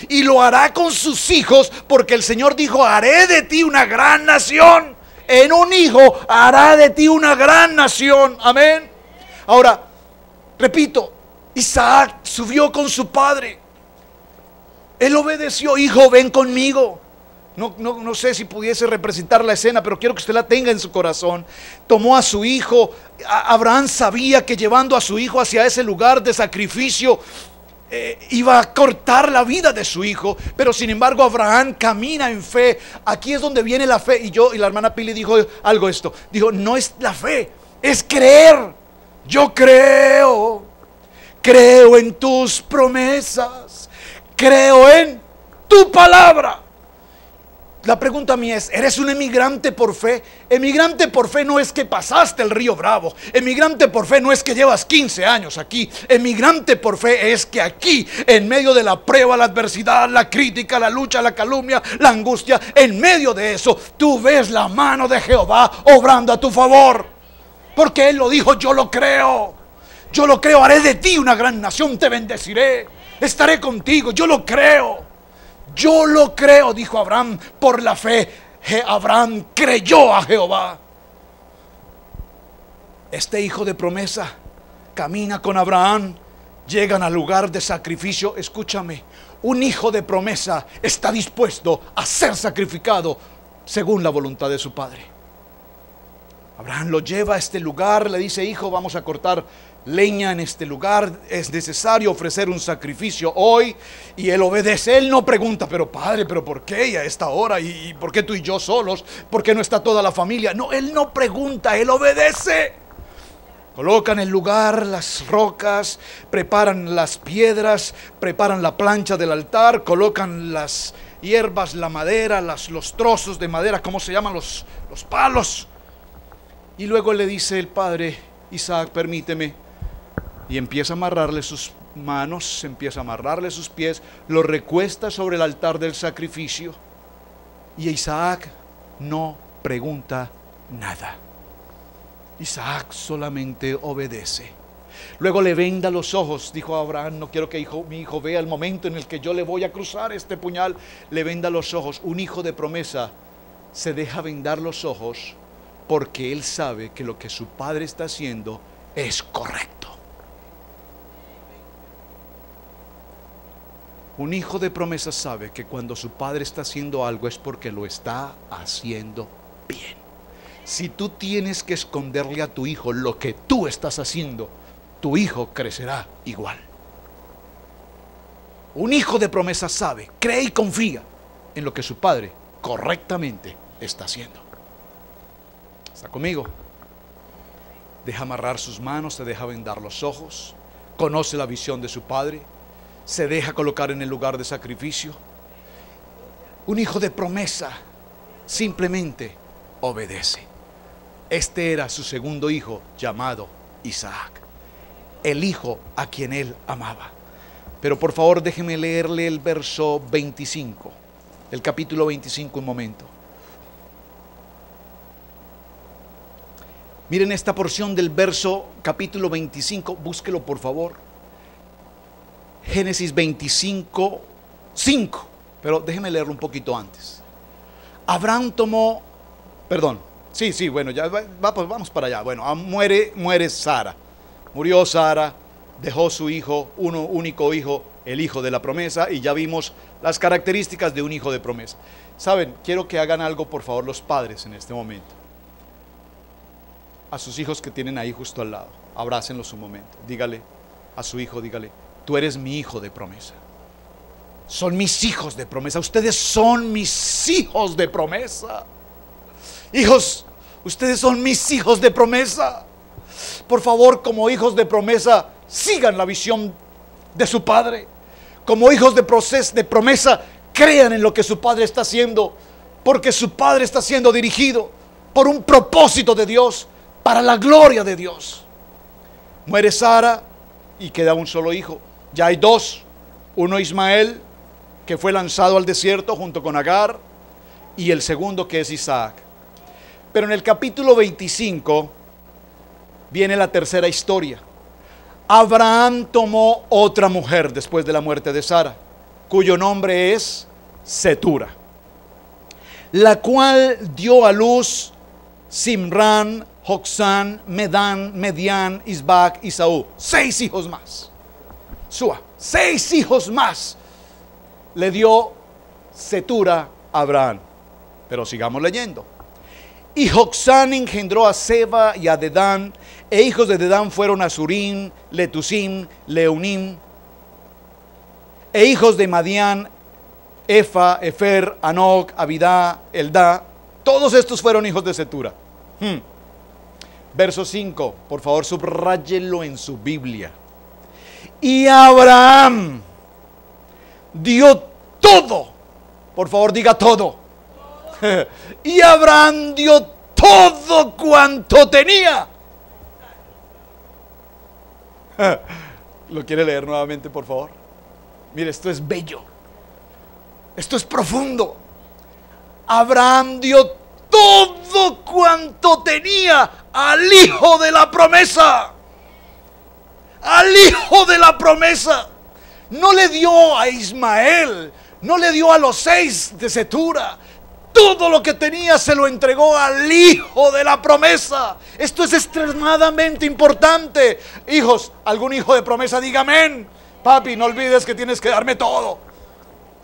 y lo hará con sus hijos, porque el Señor dijo: haré de ti una gran nación. En un hijo hará de ti una gran nación. Amén. Ahora, repito, Isaac subió con su padre. Él obedeció: hijo, ven conmigo. No sé si pudiese representar la escena, pero quiero que usted la tenga en su corazón. Tomó a su hijo. Abraham sabía que llevando a su hijo hacia ese lugar de sacrificio iba a cortar la vida de su hijo, pero sin embargo Abraham camina en fe. Aquí es donde viene la fe. Y la hermana Pili dijo algo esto. Dijo: no es la fe, es creer. Yo creo en tus promesas, creo en tu palabra. La pregunta mía es, ¿eres un emigrante por fe? Emigrante por fe no es que pasaste el río Bravo. Emigrante por fe no es que llevas 15 años aquí. Emigrante por fe es que aquí, en medio de la prueba, la adversidad, la crítica, la lucha, la calumnia, la angustia, en medio de eso, tú ves la mano de Jehová obrando a tu favor. Porque Él lo dijo, yo lo creo. Yo lo creo, haré de ti una gran nación, te bendeciré. Estaré contigo, yo lo creo. Yo lo creo, dijo Abraham, por la fe. Abraham creyó a Jehová. Este hijo de promesa camina con Abraham, llegan al lugar de sacrificio. Escúchame, un hijo de promesa está dispuesto a ser sacrificado según la voluntad de su padre. Abraham lo lleva a este lugar, le dice, hijo, vamos a cortar leña en este lugar, es necesario ofrecer un sacrificio hoy. Y él obedece, él no pregunta, pero padre, pero ¿por qué? Y a esta hora, ¿y por qué tú y yo solos? ¿Por qué no está toda la familia? No, él no pregunta, él obedece. Colocan el lugar, las rocas, preparan las piedras, preparan la plancha del altar, colocan las hierbas, la madera, los trozos de madera, ¿cómo se llaman? Los palos. Y luego le dice el padre, Isaac, permíteme. Y empieza a amarrarle sus manos, empieza a amarrarle sus pies, lo recuesta sobre el altar del sacrificio. Y Isaac no pregunta nada. Isaac solamente obedece. Luego le venda los ojos. Dijo Abraham, no quiero que mi hijo vea el momento en el que yo le voy a cruzar este puñal. Le venda los ojos. Un hijo de promesa se deja vendar los ojos porque él sabe que lo que su padre está haciendo es correcto. Un hijo de promesa sabe que cuando su padre está haciendo algo es porque lo está haciendo bien. Si tú tienes que esconderle a tu hijo lo que tú estás haciendo, tu hijo crecerá igual. Un hijo de promesa sabe, cree y confía en lo que su padre correctamente está haciendo. ¿Está conmigo? Deja amarrar sus manos, se deja vendar los ojos, conoce la visión de su padre, se deja colocar en el lugar de sacrificio. Un hijo de promesa simplemente obedece. Este era su segundo hijo llamado Isaac, el hijo a quien él amaba. Pero por favor déjeme leerle el verso 25, el capítulo 25 un momento. Miren esta porción del verso capítulo 25, búsquelo por favor. Génesis 25, 5, pero déjeme leerlo un poquito antes. Abraham tomó, bueno, ya pues vamos para allá. Bueno, muere Sara. Murió Sara, dejó su hijo, único hijo, el hijo de la promesa, y ya vimos las características de un hijo de promesa. Saben, quiero que hagan algo por favor los padres en este momento. A sus hijos que tienen ahí justo al lado, abrácenlos un momento. Dígale a su hijo, dígale, tú eres mi hijo de promesa. Son mis hijos de promesa. Ustedes son mis hijos de promesa. Hijos, ustedes son mis hijos de promesa. Por favor, como hijos de promesa, sigan la visión de su padre. Como hijos de promesa, crean en lo que su padre está haciendo, porque su padre está siendo dirigido por un propósito de Dios, para la gloria de Dios. Muere Sara y queda un solo hijo. Ya hay dos, uno Ismael, que fue lanzado al desierto junto con Agar, y el segundo que es Isaac. Pero en el capítulo 25 viene la tercera historia. Abraham tomó otra mujer después de la muerte de Sara, cuyo nombre es Setura, la cual dio a luz Simrán, Joksán, Medán, Medián, Isbac y Saúl. 6 hijos más. 6 hijos más le dio Setura a Abraham. Pero sigamos leyendo. Y Joksán engendró a Seba y a Dedán, e hijos de Dedán fueron Asurim, Letusim, Leunim, e hijos de Madián, Efa, Efer, Anoc, Abidá, Eldá. Todos estos fueron hijos de Setura. Verso 5, por favor subráyenlo en su Biblia. Y Abraham dio todo, por favor diga todo, Y Abraham dio todo cuanto tenía. ¿Lo quiere leer nuevamente, por favor? Mire, esto es bello. Esto es profundo. Abraham dio todo cuanto tenía al hijo de la promesa. Al hijo de la promesa. No le dio a Ismael, no le dio a los 6 de Cetura. Todo lo que tenía se lo entregó al hijo de la promesa. Esto es extremadamente importante. Hijos, algún hijo de promesa diga amén. Papi, no olvides que tienes que darme todo.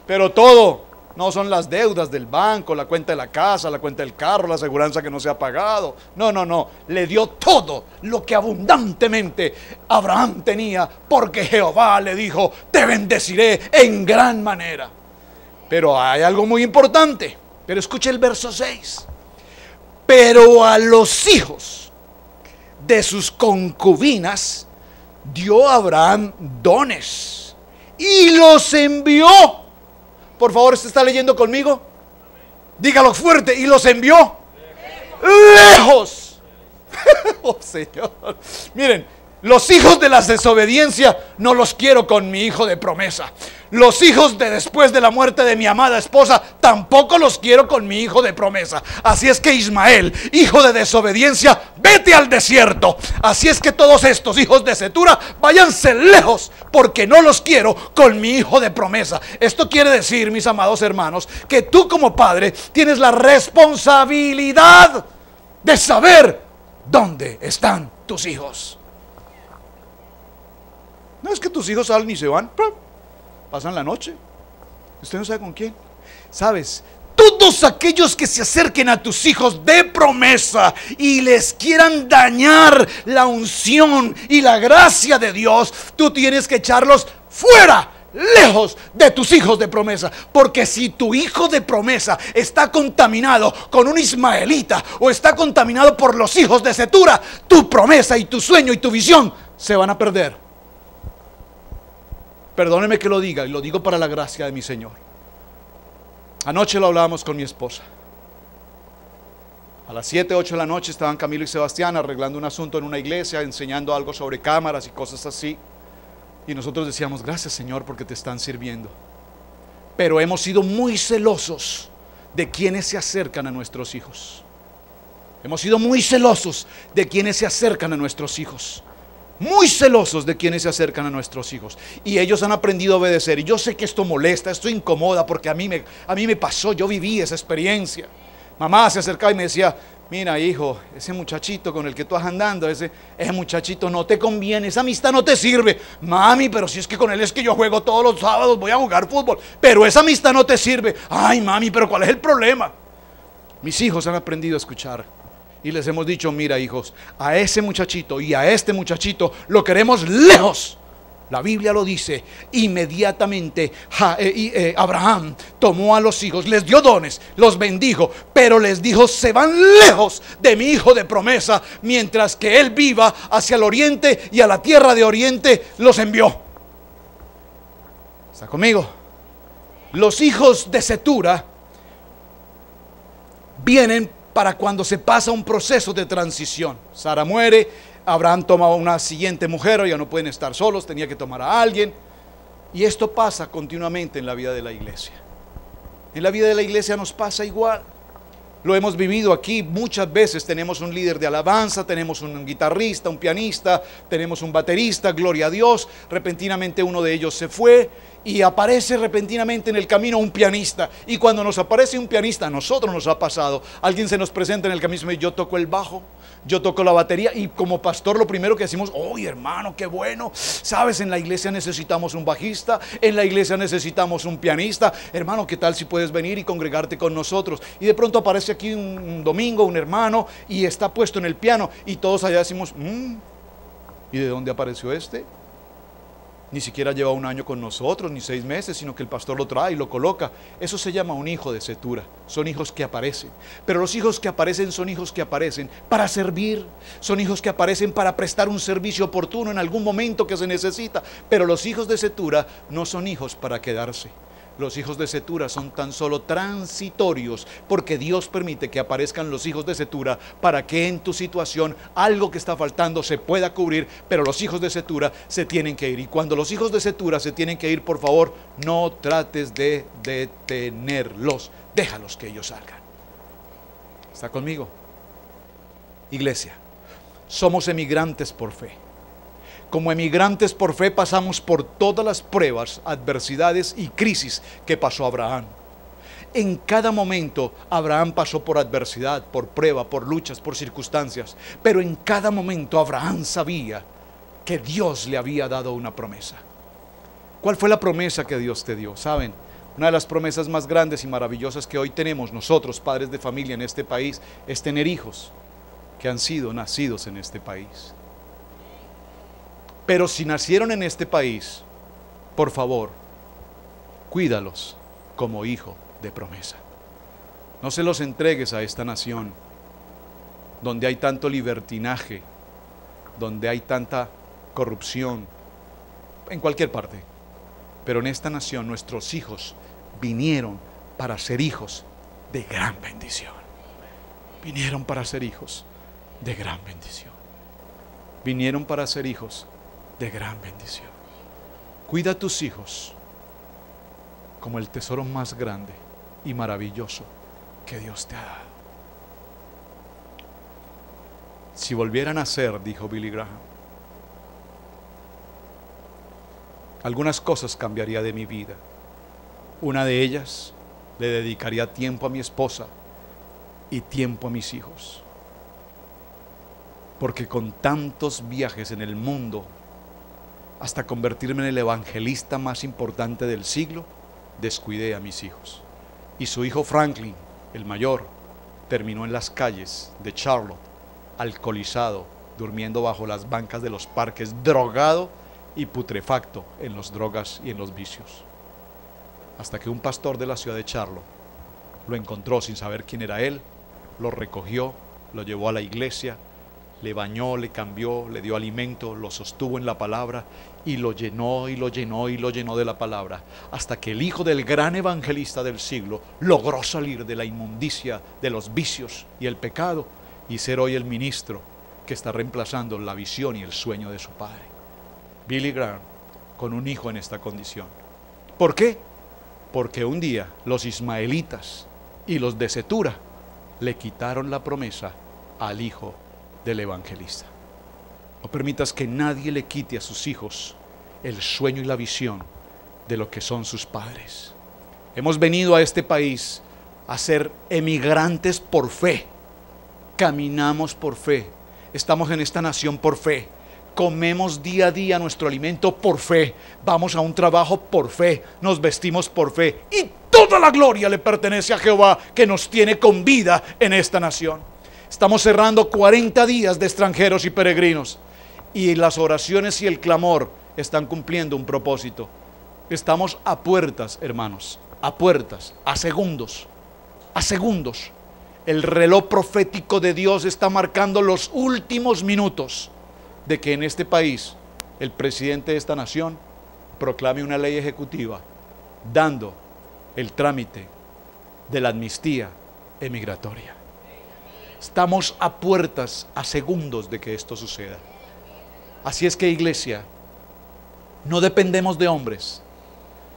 Pero todo no son las deudas del banco, la cuenta de la casa, la cuenta del carro, la aseguranza que no se ha pagado. No, no, no. Le dio todo lo que abundantemente Abraham tenía, porque Jehová le dijo: te bendeciré en gran manera. Pero hay algo muy importante. Pero escuche el verso 6. Pero a los hijos de sus concubinas dio Abraham dones y los envió. Por favor, ¿usted está leyendo conmigo? Dígalo fuerte. Y los envió lejos. Oh, Señor. Miren, los hijos de la desobediencia no los quiero con mi hijo de promesa. Los hijos de después de la muerte de mi amada esposa tampoco los quiero con mi hijo de promesa. Así es que Ismael, hijo de desobediencia, vete al desierto. Así es que todos estos hijos de Cetura, váyanse lejos, porque no los quiero con mi hijo de promesa. Esto quiere decir, mis amados hermanos, que tú como padre tienes la responsabilidad de saber dónde están tus hijos. No es que tus hijos salen y se van, pasan la noche. Usted no sabe con quién. ¿Sabes? Todos aquellos que se acerquen a tus hijos de promesa y les quieran dañar la unción y la gracia de Dios, tú tienes que echarlos fuera, lejos de tus hijos de promesa. Porque si tu hijo de promesa está contaminado con un ismaelita o está contaminado por los hijos de Cetura, tu promesa y tu sueño y tu visión se van a perder. Perdóneme que lo diga, y lo digo para la gracia de mi Señor. Anoche lo hablábamos con mi esposa. A las 7, 8 de la noche estaban Camilo y Sebastián arreglando un asunto en una iglesia, enseñando algo sobre cámaras y cosas así. Y nosotros decíamos: gracias, Señor, porque te están sirviendo. Pero hemos sido muy celosos de quienes se acercan a nuestros hijos. Hemos sido muy celosos de quienes se acercan a nuestros hijos. Muy celosos de quienes se acercan a nuestros hijos. Y ellos han aprendido a obedecer. Y yo sé que esto molesta, esto incomoda, porque a mí me pasó, yo viví esa experiencia. Mamá se acercaba y me decía: mira, hijo, ese muchachito con el que tú vas andando, ese muchachito no te conviene, esa amistad no te sirve. Mami, pero si es que con él es que yo juego todos los sábados, voy a jugar fútbol, pero esa amistad no te sirve. Ay, mami, pero ¿cuál es el problema? Mis hijos han aprendido a escuchar. Y les hemos dicho: mira, hijos, a ese muchachito y a este muchachito lo queremos lejos. La Biblia lo dice. Inmediatamente Abraham tomó a los hijos, les dio dones, los bendijo, pero les dijo: se van lejos de mi hijo de promesa, mientras que él viva hacia el oriente, y a la tierra de oriente los envió. ¿Está conmigo? Los hijos de Cetura vienen para cuando se pasa un proceso de transición. Sara muere, Abraham toma una siguiente mujer, ya no pueden estar solos, tenía que tomar a alguien. Y esto pasa continuamente en la vida de la iglesia. En la vida de la iglesia nos pasa igual. Lo hemos vivido aquí muchas veces. Tenemos un líder de alabanza, tenemos un guitarrista, un pianista, tenemos un baterista, gloria a Dios. Repentinamente uno de ellos se fue y aparece repentinamente en el camino un pianista. Y cuando nos aparece un pianista, a nosotros nos ha pasado, alguien se nos presenta en el camino y me dice: yo toco el bajo, yo toco la batería. Y como pastor lo primero que decimos: oye, hermano, qué bueno. Sabes, en la iglesia necesitamos un bajista, en la iglesia necesitamos un pianista. Hermano, ¿qué tal si puedes venir y congregarte con nosotros? Y de pronto aparece aquí un domingo un hermano y está puesto en el piano, y todos allá decimos: ¿y de dónde apareció este? Ni siquiera lleva un año con nosotros, ni 6 meses, sino que el pastor lo trae y lo coloca. Eso se llama un hijo de Cetura. Son hijos que aparecen. Pero los hijos que aparecen son hijos que aparecen para servir. Son hijos que aparecen para prestar un servicio oportuno en algún momento que se necesita. Pero los hijos de Cetura no son hijos para quedarse. Los hijos de Cetura son tan solo transitorios, porque Dios permite que aparezcan los hijos de Cetura para que en tu situación algo que está faltando se pueda cubrir, pero los hijos de Cetura se tienen que ir. Y cuando los hijos de Cetura se tienen que ir, por favor, no trates de detenerlos, déjalos que ellos salgan. ¿Está conmigo? Iglesia, somos emigrantes por fe. Como emigrantes por fe pasamos por todas las pruebas, adversidades y crisis que pasó Abraham. En cada momento Abraham pasó por adversidad, por prueba, por luchas, por circunstancias. Pero en cada momento Abraham sabía que Dios le había dado una promesa. ¿Cuál fue la promesa que Dios te dio? ¿Saben? Una de las promesas más grandes y maravillosas que hoy tenemos nosotros, padres de familia en este país, es tener hijos que han sido nacidos en este país. Pero si nacieron en este país, por favor, cuídalos como hijo de promesa. No se los entregues a esta nación donde hay tanto libertinaje, donde hay tanta corrupción, en cualquier parte. Pero en esta nación nuestros hijos vinieron para ser hijos de gran bendición. Vinieron para ser hijos de gran bendición. Vinieron para ser hijos de gran bendición. Cuida a tus hijos como el tesoro más grande y maravilloso que Dios te ha dado. Si volvieran a ser, dijo Billy Graham, algunas cosas cambiaría de mi vida. Una de ellas, le dedicaría tiempo a mi esposa y tiempo a mis hijos. Porque con tantos viajes en el mundo, hasta convertirme en el evangelista más importante del siglo, descuidé a mis hijos. Y su hijo Franklin, el mayor, terminó en las calles de Charlotte, alcoholizado, durmiendo bajo las bancas de los parques, drogado y putrefacto en las drogas y en los vicios. Hasta que un pastor de la ciudad de Charlotte lo encontró sin saber quién era él, lo recogió, lo llevó a la iglesia, le bañó, le cambió, le dio alimento, lo sostuvo en la palabra y lo llenó y lo llenó y lo llenó de la palabra, hasta que el hijo del gran evangelista del siglo logró salir de la inmundicia, de los vicios y el pecado, y ser hoy el ministro que está reemplazando la visión y el sueño de su padre. Billy Graham, con un hijo en esta condición. ¿Por qué? Porque un día los ismaelitas y los de Cetura le quitaron la promesa al hijo del evangelista. No permitas que nadie le quite a sus hijos el sueño y la visión de lo que son sus padres. Hemos venido a este país a ser emigrantes por fe. Caminamos por fe. Estamos en esta nación por fe. Comemos día a día nuestro alimento por fe. Vamos a un trabajo por fe. Nos vestimos por fe. Y toda la gloria le pertenece a Jehová, que nos tiene con vida en esta nación. Estamos cerrando 40 días de extranjeros y peregrinos, y las oraciones y el clamor están cumpliendo un propósito. Estamos a puertas, hermanos, a puertas, a segundos, a segundos. El reloj profético de Dios está marcando los últimos minutos de que en este país el presidente de esta nación proclame una ley ejecutiva dando el trámite de la amnistía emigratoria. Estamos a puertas, a segundos de que esto suceda. Así es que, iglesia, no dependemos de hombres,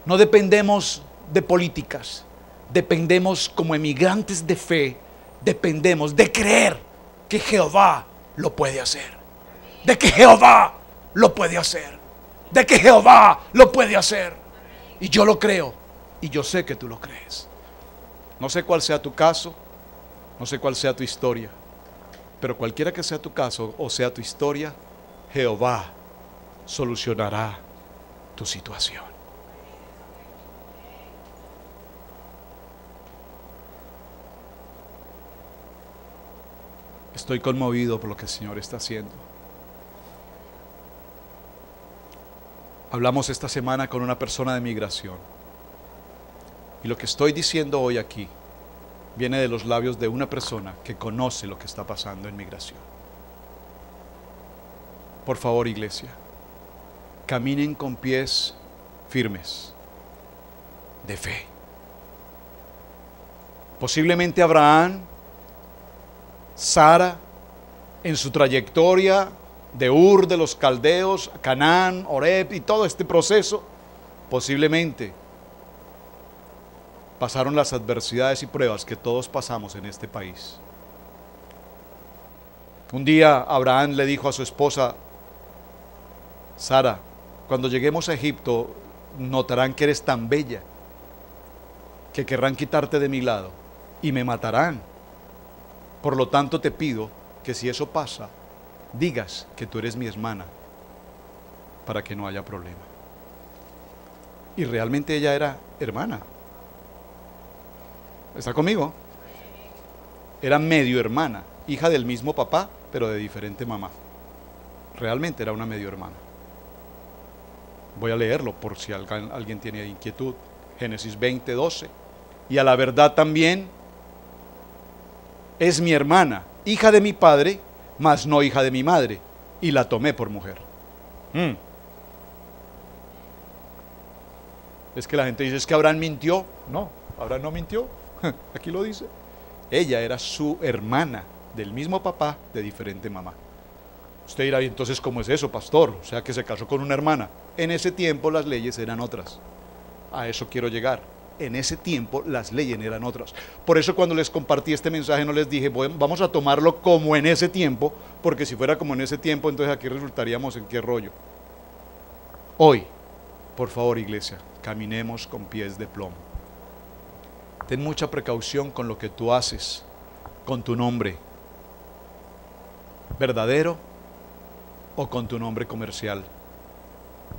no dependemos de políticas, dependemos como emigrantes de fe, dependemos de creer que Jehová lo puede hacer, de que Jehová lo puede hacer, de que Jehová lo puede hacer. Y yo lo creo, y yo sé que tú lo crees. No sé cuál sea tu caso, no sé cuál sea tu historia, pero cualquiera que sea tu caso o sea tu historia, Jehová solucionará tu situación. Estoy conmovido por lo que el Señor está haciendo. Hablamos esta semana con una persona de migración, y lo que estoy diciendo hoy aquí viene de los labios de una persona que conoce lo que está pasando en migración. Por favor, iglesia, caminen con pies firmes. de fe. Posiblemente Abraham, Sara, en su trayectoria de Ur de los Caldeos, Canaán, Oreb y todo este proceso, posiblemente pasaron las adversidades y pruebas que todos pasamos en este país. Un día Abraham le dijo a su esposa Sara: cuando lleguemos a Egipto notarán que eres tan bella que querrán quitarte de mi lado y me matarán. Por lo tanto te pido que si eso pasa, digas que tú eres mi hermana, para que no haya problema. Y realmente ella era hermana. ¿Está conmigo? Era medio hermana, hija del mismo papá, pero de diferente mamá. Realmente era una medio hermana. Voy a leerlo por si alguien tiene inquietud. Génesis 20:12. Y a la verdad también es mi hermana, hija de mi padre, mas no hija de mi madre, y la tomé por mujer. Es que la gente dice, es que Abraham mintió. No, Abraham no mintió. Aquí lo dice. Ella era su hermana, del mismo papá, de diferente mamá. Usted dirá, ¿y entonces cómo es eso, pastor? O sea, que se casó con una hermana. En ese tiempo las leyes eran otras. A eso quiero llegar. En ese tiempo las leyes eran otras. Por eso cuando les compartí este mensaje no les dije, vamos a tomarlo como en ese tiempo, porque si fuera como en ese tiempo, entonces aquí resultaríamos en qué rollo. Hoy, por favor, iglesia, caminemos con pies de plomo. Ten mucha precaución con lo que tú haces, con tu nombre verdadero o con tu nombre comercial,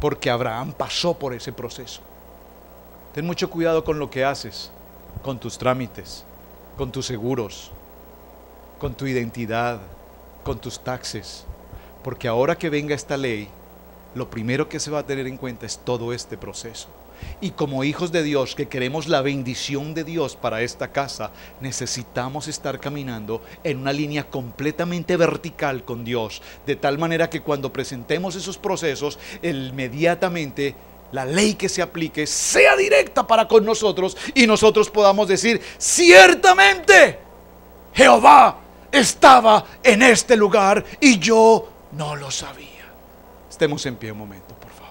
porque Abraham pasó por ese proceso. Ten mucho cuidado con lo que haces, con tus trámites, con tus seguros, con tu identidad, con tus taxes, porque ahora que venga esta ley, lo primero que se va a tener en cuenta es todo este proceso. Y como hijos de Dios que queremos la bendición de Dios para esta casa, necesitamos estar caminando en una línea completamente vertical con Dios, de tal manera que cuando presentemos esos procesos, inmediatamente la ley que se aplique sea directa para con nosotros y nosotros podamos decir, ciertamente Jehová estaba en este lugar y yo no lo sabía. Estemos en pie un momento, por favor.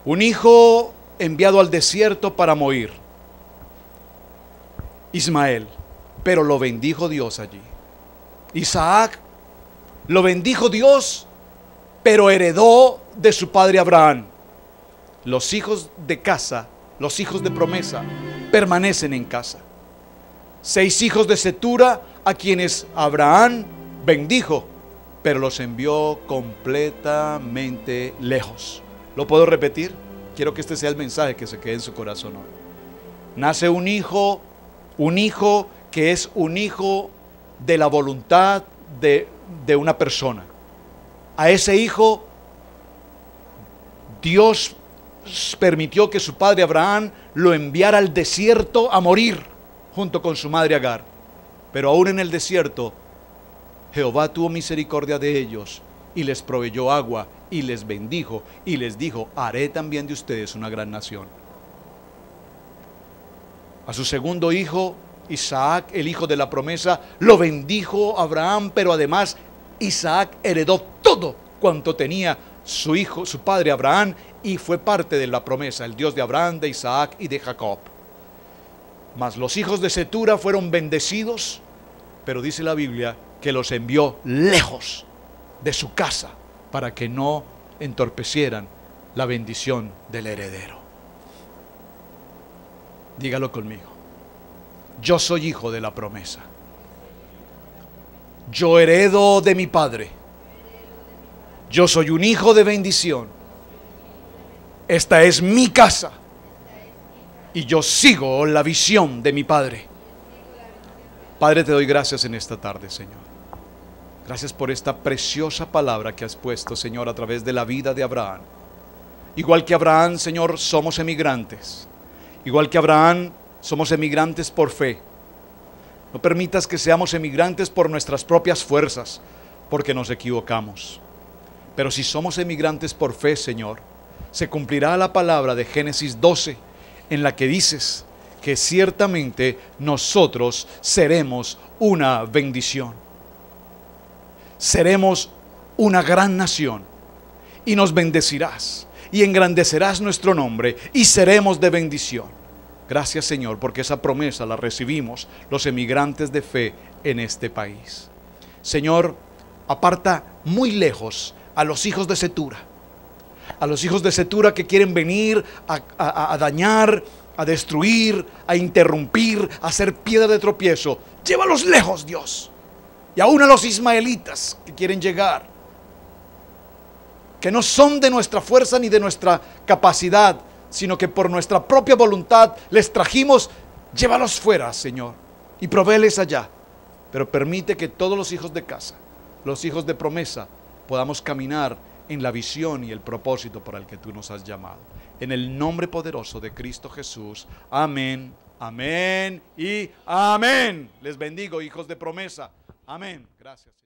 Un hijo enviado al desierto para morir, Ismael, pero lo bendijo Dios allí. Isaac, lo bendijo Dios, pero heredó de su padre Abraham. Los hijos de casa, los hijos de promesa, permanecen en casa. 6 hijos de Cetura a quienes Abraham bendijo, pero los envió completamente lejos. ¿Lo puedo repetir? Quiero que este sea el mensaje que se quede en su corazón hoy. Nace un hijo que es un hijo de la voluntad de una persona. A ese hijo Dios permitió que su padre Abraham lo enviara al desierto a morir junto con su madre Agar. Pero aún en el desierto Jehová tuvo misericordia de ellos y les proveyó agua y les bendijo y les dijo, haré también de ustedes una gran nación. A su segundo hijo, Isaac, el hijo de la promesa, lo bendijo Abraham, pero además Isaac heredó todo cuanto tenía su hijo, su padre Abraham, y fue parte de la promesa, el Dios de Abraham, de Isaac y de Jacob. Mas los hijos de Cetura fueron bendecidos, pero dice la Biblia que los envió lejos de su casa para que no entorpecieran la bendición del heredero. Dígalo conmigo. Yo soy hijo de la promesa. Yo heredo de mi padre. Yo soy un hijo de bendición. Esta es mi casa. Y yo sigo la visión de mi padre. Padre, te doy gracias en esta tarde, Señor. Gracias por esta preciosa palabra que has puesto, Señor, a través de la vida de Abraham. Igual que Abraham, Señor, somos emigrantes. Igual que Abraham, somos emigrantes por fe. No permitas que seamos emigrantes por nuestras propias fuerzas, porque nos equivocamos. Pero si somos emigrantes por fe, Señor, se cumplirá la palabra de Génesis 12, en la que dices que ciertamente nosotros seremos una bendición. Seremos una gran nación y nos bendecirás y engrandecerás nuestro nombre y seremos de bendición. Gracias, Señor, porque esa promesa la recibimos los emigrantes de fe en este país. Señor, aparta muy lejos a los hijos de Cetura, a los hijos de Cetura que quieren venir a dañar, a destruir, a interrumpir, a hacer piedra de tropiezo. Llévalos lejos, Dios. Y aún a los ismaelitas que quieren llegar, que no son de nuestra fuerza ni de nuestra capacidad, sino que por nuestra propia voluntad les trajimos. Llévalos fuera, Señor, y provéeles allá. Pero permite que todos los hijos de casa, los hijos de promesa, podamos caminar en la visión y el propósito para el que tú nos has llamado. En el nombre poderoso de Cristo Jesús. Amén, amén y amén. Les bendigo, hijos de promesa. Amén. Gracias.